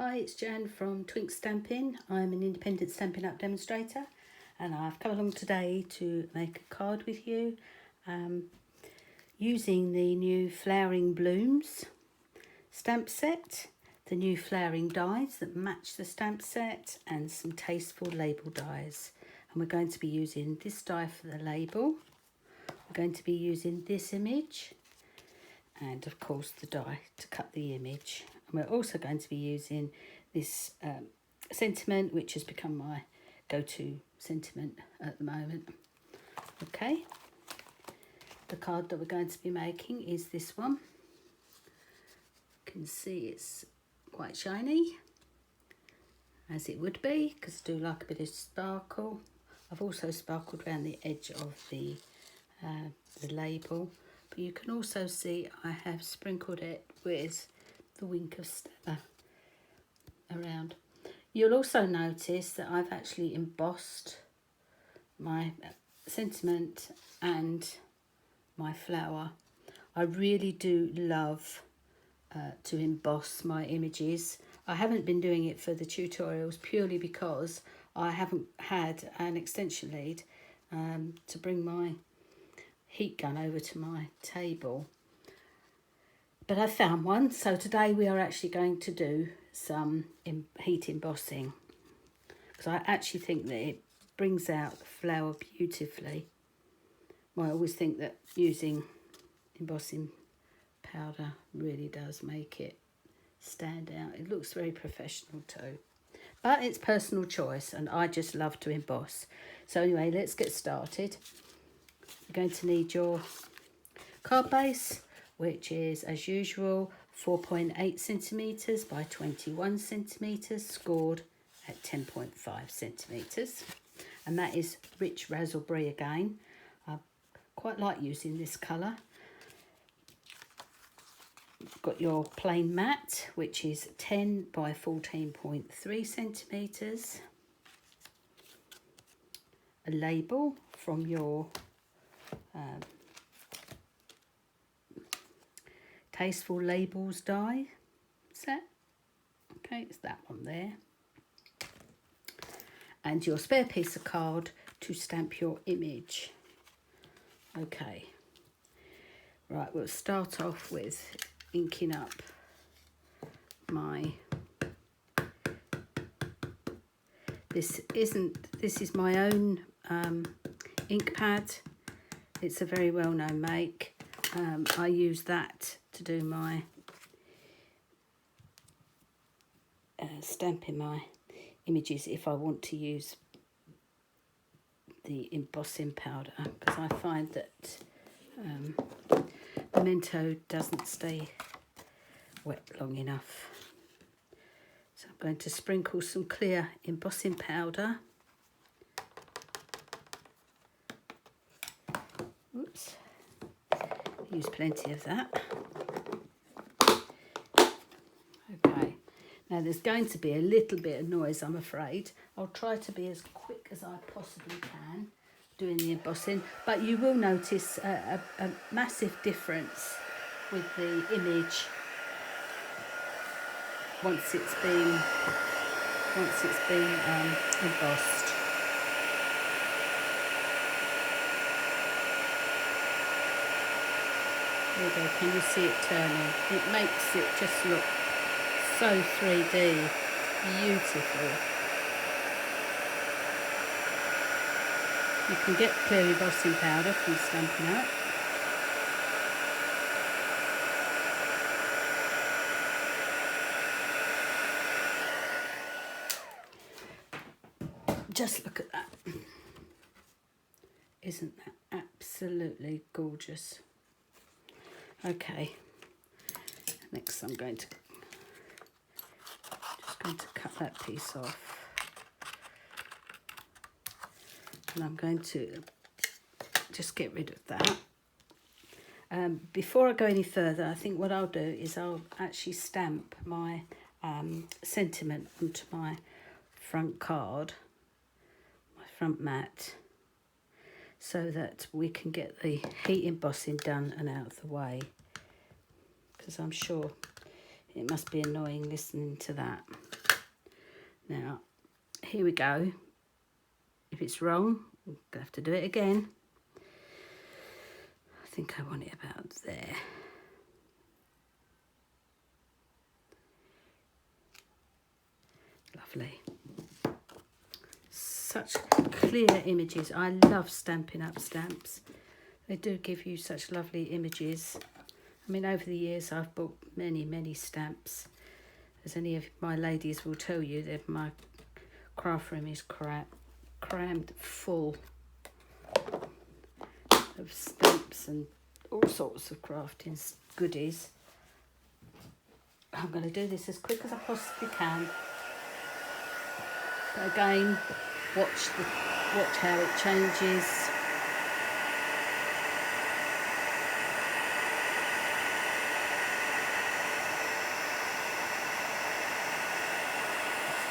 Hi, it's Jan from Twinks Stampin'. I'm an independent Stampin' Up demonstrator and I've come along today to make a card with you using the new Flowering Blooms stamp set, the new flowering dies that match the stamp set, and some Tasteful label dies. And we're going to be using this die for the label. We're going to be using this image and of course the die to cut the image. And we're also going to be using this sentiment, which has become my go-to sentiment at the moment. Okay, the card that we're going to be making is this one. You can see it's quite shiny, as it would be, because I do like a bit of sparkle. I've also sparkled around the edge of the label, but you can also see I have sprinkled it with the wink of Stella around. You'll also notice that I've actually embossed my sentiment and my flower. I really do love to emboss my images. I haven't been doing it for the tutorials purely because I haven't had an extension lead to bring my heat gun over to my table. But I found one, so today we are actually going to do some heat embossing, because I actually think that it brings out the flower beautifully. Well, I always think that using embossing powder really does make it stand out. It looks very professional too, but it's personal choice and I just love to emboss. So anyway, let's get started. You're going to need your card base, which is, as usual, 4.8 centimetres by 21 centimetres, scored at 10.5 centimetres. And that is rich raspberry again. I quite like using this colour. You've got your plain matte, which is 10 by 14.3 centimetres. A label from your Tasteful labels die set. Okay, it's that one there. And your spare piece of card to stamp your image. Okay, right, we'll start off with inking up my, this is my own ink pad. It's a very well-known make. I use that to do my stamping my images if I want to use the embossing powder, because I find that Memento doesn't stay wet long enough. So I'm going to sprinkle some clear embossing powder. Oops. Use plenty of that. Okay, now there's going to be a little bit of noise, I'm afraid. I'll try to be as quick as I possibly can doing the embossing, but you will notice a massive difference with the image once it's been embossed. There you go, can you see it turning? It makes it just look so 3D, beautiful. You can get clear embossing powder from Stampin'Up. Just look at that. Isn't that absolutely gorgeous? Okay, next I'm going to cut that piece off, and I'm going to just get rid of that. Before I go any further, I think what I'll do is I'll actually stamp my sentiment onto my front card, my front mat, so that we can get the heat embossing done and out of the way, because I'm sure it must be annoying listening to that. Now, here we go. If it's wrong, we'll have to do it again. I think I want it about there. Lovely. Such clear images. I love Stampin' Up stamps. They do give you such lovely images. I mean, over the years I've bought many stamps. As any of my ladies will tell you, that my craft room is crammed full of stamps and all sorts of crafting goodies. I'm going to do this as quick as I possibly can. But again, watch how it changes.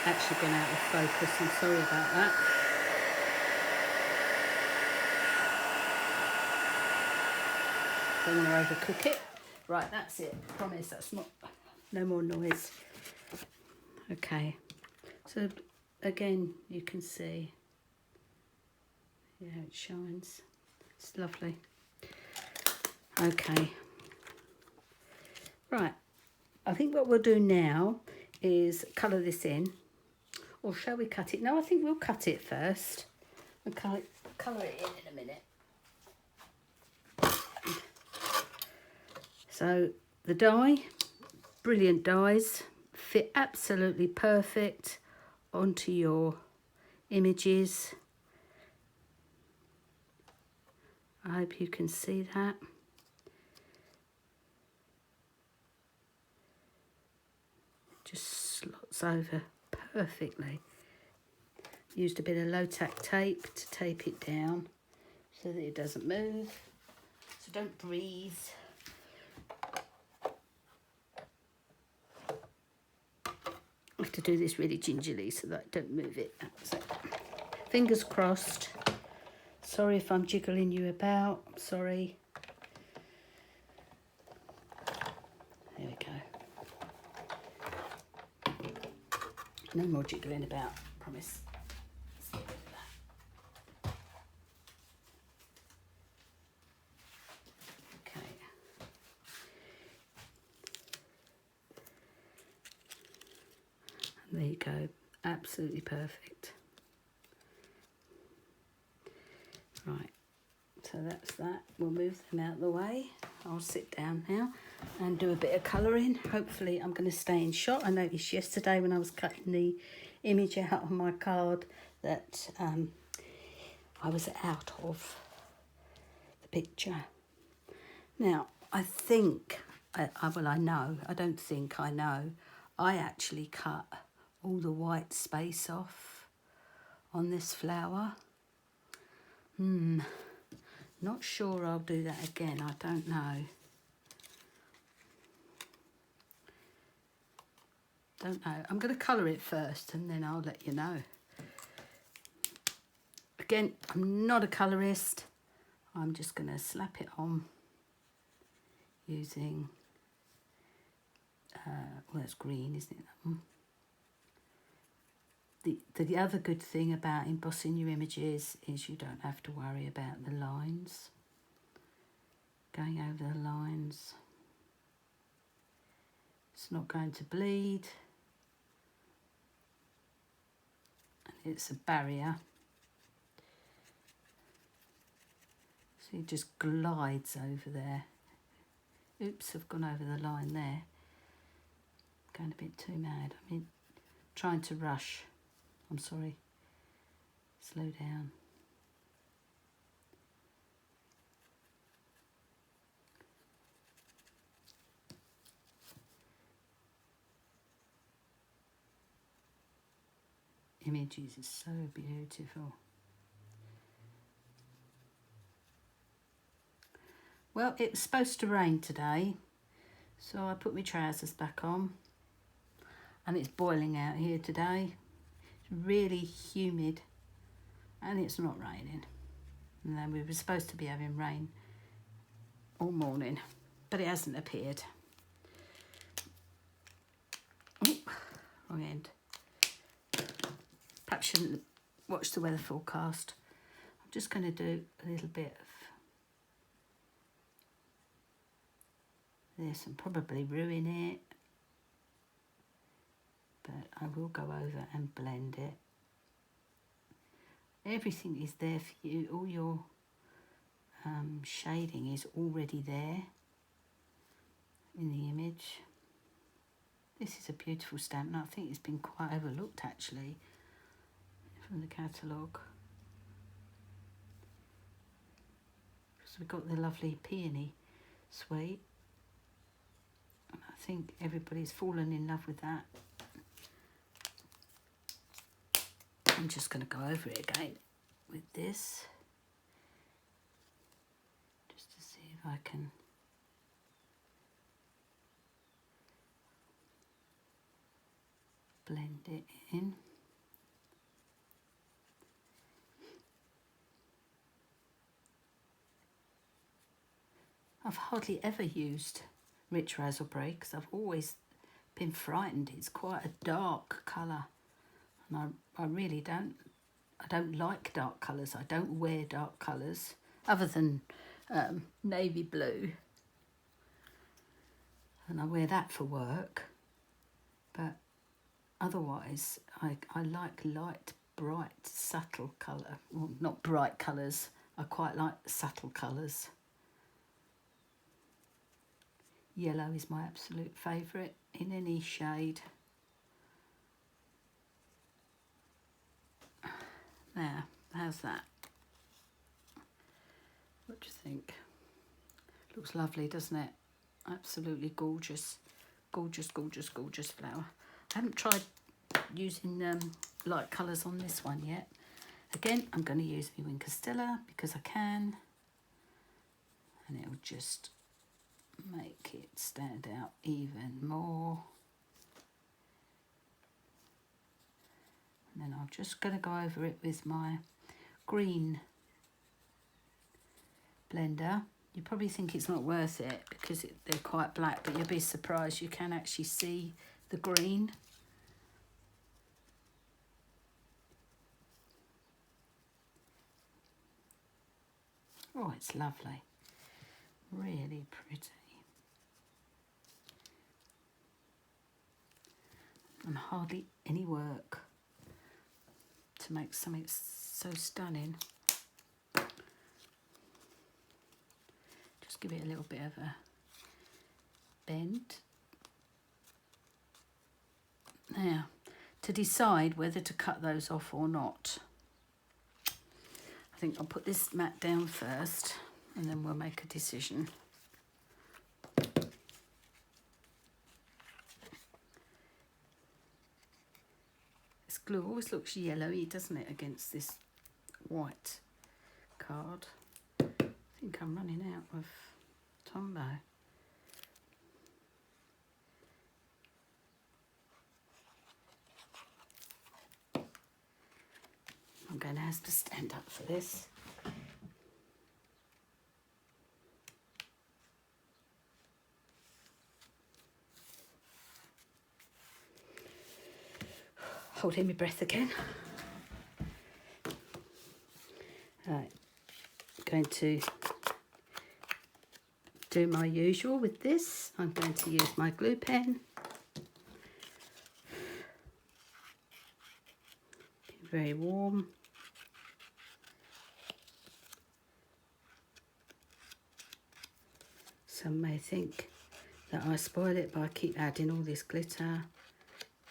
It's actually gone out of focus. I'm sorry about that. Don't want to overcook it. Right, that's it. Promise that's not, no more noise. Okay, so again you can see, yeah, it shines. It's lovely. Okay, right, I think what we'll do now is colour this in, or shall we cut it? No, I think we'll cut it first and colour it in a minute. So the die, brilliant dies, fit absolutely perfect onto your images. I hope you can see that. Just slots over perfectly. Used a bit of low-tack tape to tape it down so that it doesn't move. So don't breathe. I have to do this really gingerly so that I don't move it. So, fingers crossed. Sorry if I'm jiggling you about. I'm sorry. There we go. No more jiggling about, promise. Let's get rid of that. Okay. There you go, absolutely perfect. Right, so that's that. We'll move them out of the way. I'll sit down now and do a bit of colouring. Hopefully I'm going to stay in shot. I noticed yesterday when I was cutting the image out on my card that I was out of the picture. Now, I think, I know, I don't think I know, I actually cut all the white space off on this flower. Not sure I'll do that again, I don't know. Don't know. I'm going to colour it first and then I'll let you know. Again, I'm not a colourist. I'm just going to slap it on using, well, it's green, isn't it, that one? The other good thing about embossing your images is you don't have to worry about the lines. Going over the lines. It's not going to bleed. And it's a barrier. So it just glides over there. Oops, I've gone over the line there. Going a bit too mad. I mean, trying to rush. I'm sorry. Slow down. Images is so beautiful. Well, it was supposed to rain today, so I put my trousers back on, and it's boiling out here today. It's really humid, and it's not raining. And then we were supposed to be having rain all morning, but it hasn't appeared. Oh, wrong end. perhaps shouldn't watch the weather forecast. I'm just going to do a little bit of this and probably ruin it, but I will go over and blend it. Everything is there for you. All your shading is already there in the image. This is a beautiful stamp, and I think it's been quite overlooked actually from the catalogue. So we've got the lovely peony suite, and I think everybody's fallen in love with that. I'm just going to go over it again with this, just to see if I can blend it in. I've hardly ever used rich razzleberry because I've always been frightened. It's quite a dark colour, and I really don't like dark colours. I don't wear dark colours other than navy blue, and I wear that for work, but otherwise I like light, bright, subtle colour. Well, not bright colours, I quite like subtle colours. Yellow is my absolute favourite in any shade. There, how's that? What do you think? Looks lovely, doesn't it? Absolutely gorgeous. Gorgeous, gorgeous, gorgeous flower. I haven't tried using light colours on this one yet. Again, I'm going to use my Stella because I can. And it'll just make it stand out even more. And then I'm just going to go over it with my green blender. You probably think it's not worth it because they're quite black, but you'll be surprised you can actually see the green. Oh, it's lovely. Really pretty. And hardly any work to make something so stunning. Just give it a little bit of a bend. Now, to decide whether to cut those off or not, I think I'll put this mat down first and then we'll make a decision. This glue always looks yellowy, doesn't it, against this white card. I think I'm running out of Tombow. I'm going to have to stand up for this. Holding my breath again. Right, going to do my usual with this. I'm going to use my glue pen. Very warm. Some may think that I spoil it by keep adding all this glitter,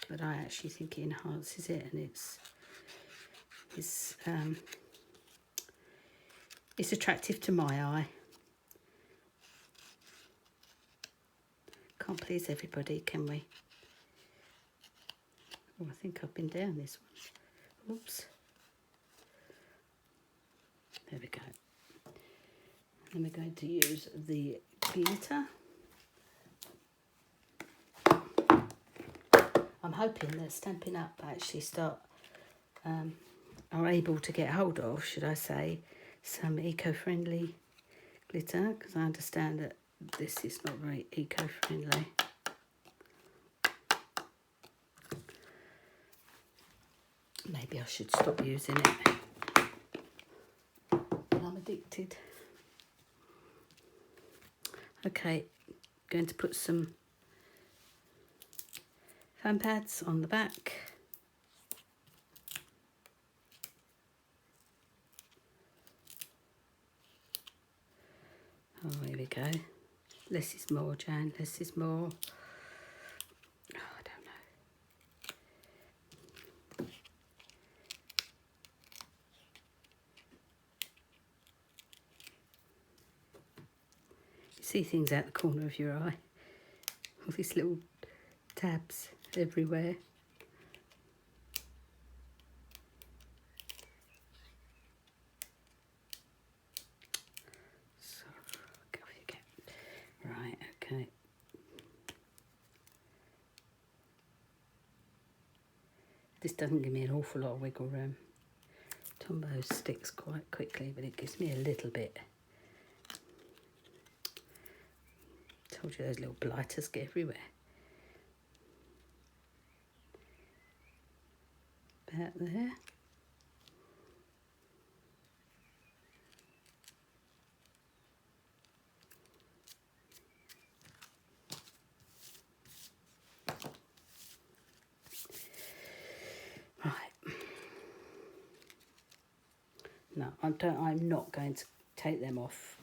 but I actually think it enhances it, and it's attractive to my eye. Can't please everybody, can we? Oh, I think I've been down this one. Oops. There we go. And we're going to use the glitter. I'm hoping that Stampin' Up actually are able to get hold of, should I say, some eco-friendly glitter, because I understand that this is not very eco-friendly. Maybe I should stop using it. I'm addicted. Okay, going to put some foam pads on the back. Oh, here we go. Less is more, Jan. Less is more. Oh, I don't know. You see things out the corner of your eye. All these little tabs everywhere. So, go off you get. Right, okay. This doesn't give me an awful lot of wiggle room. Tombow sticks quite quickly, but it gives me a little bit. Told you those little blighters get everywhere. About there. Right. No, I'm not going to take them off.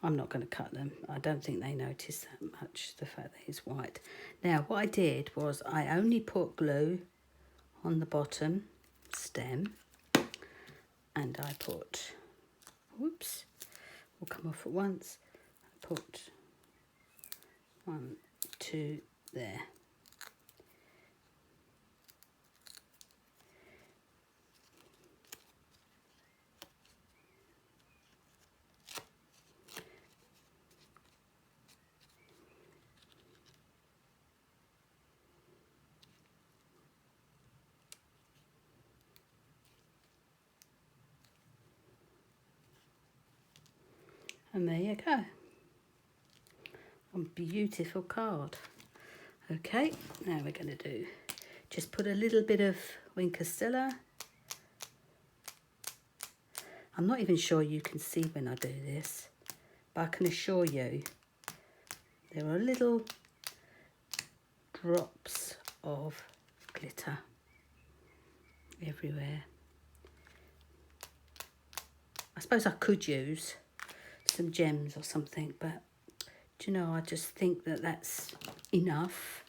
I'm not going to cut them. I don't think they notice that much, the fact that it's white. Now, what I did was I only put glue on the bottom stem, and I put, whoops, will come off at once. I put 1, 2 there. And there you go. A beautiful card. Okay, now we're going to do, just put a little bit of Stella. I'm not even sure you can see when I do this, but I can assure you there are little drops of glitter everywhere. I suppose I could use some gems or something, but do you know, I just think that that's enough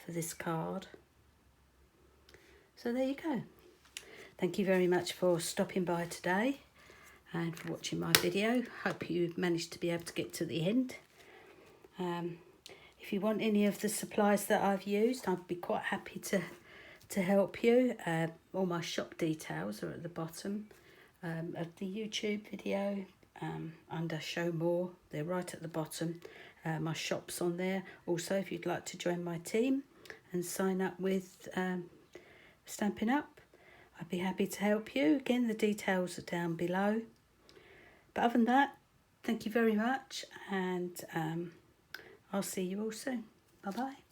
for this card. So there you go. Thank you very much for stopping by today and for watching my video. Hope you managed to be able to get to the end. If you want any of the supplies that I've used, I'd be quite happy to help you. All my shop details are at the bottom of the YouTube video under Show More. They're right at the bottom. My shop's on there. Also, if you'd like to join my team and sign up with Stampin' Up, I'd be happy to help you. Again, the details are down below. But other than that, thank you very much, and I'll see you all soon. Bye-bye.